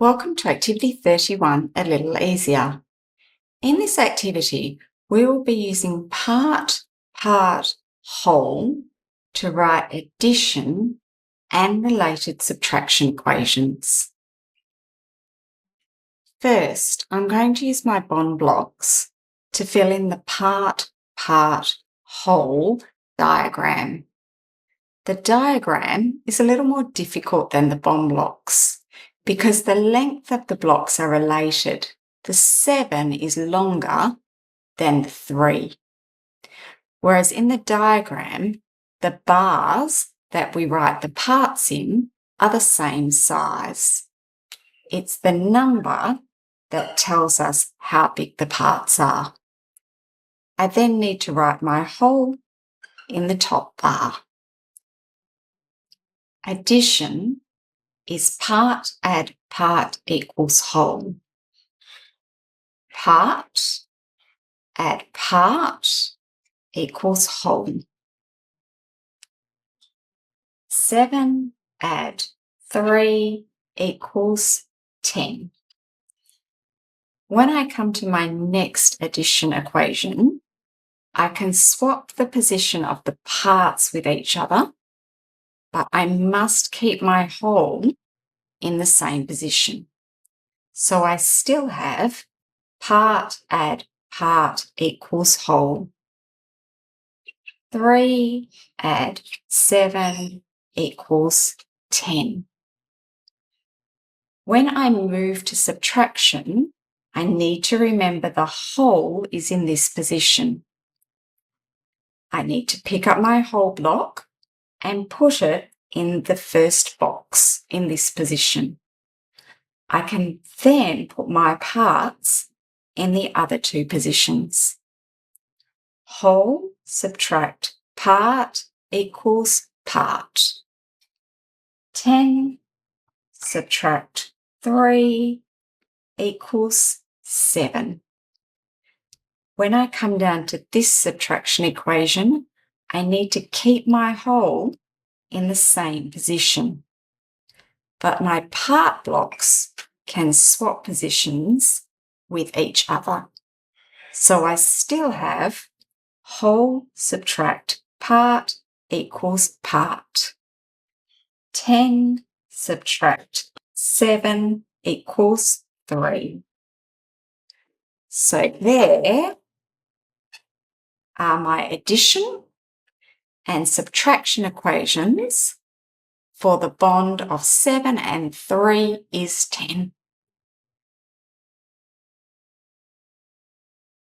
Welcome to Activity 31, A Little Easier. In this activity, we will be using part, whole to write addition and related subtraction equations. First, I'm going to use my bond blocks to fill in the part, whole diagram. The diagram is a little more difficult than the bond blocks because the length of the blocks are related. The 7 is longer than the 3. Whereas in the diagram, the bars that we write the parts in are the same size. It's the number that tells us how big the parts are. I then need to write my whole in the top bar. Addition is part add part equals whole. Part add part equals whole. 7 add 3 equals 10. When I come to my next addition equation, I can swap the position of the parts with each other, but I must keep my whole in the same position. So I still have part add part equals whole. 3 add 7 equals 10. When I move to subtraction, I need to remember the whole is in this position. I need to pick up my whole block and put it in the first box in this position. I can then put my parts in the other two positions. Whole subtract part equals part. 10 subtract 3 equals 7. When I come down to this subtraction equation, I need to keep my whole in the same position. But my part blocks can swap positions with each other. So I still have whole subtract part equals part. 10 subtract 7 equals 3. So there are my addition and subtraction equations for the bond of 7 and 3 is 10.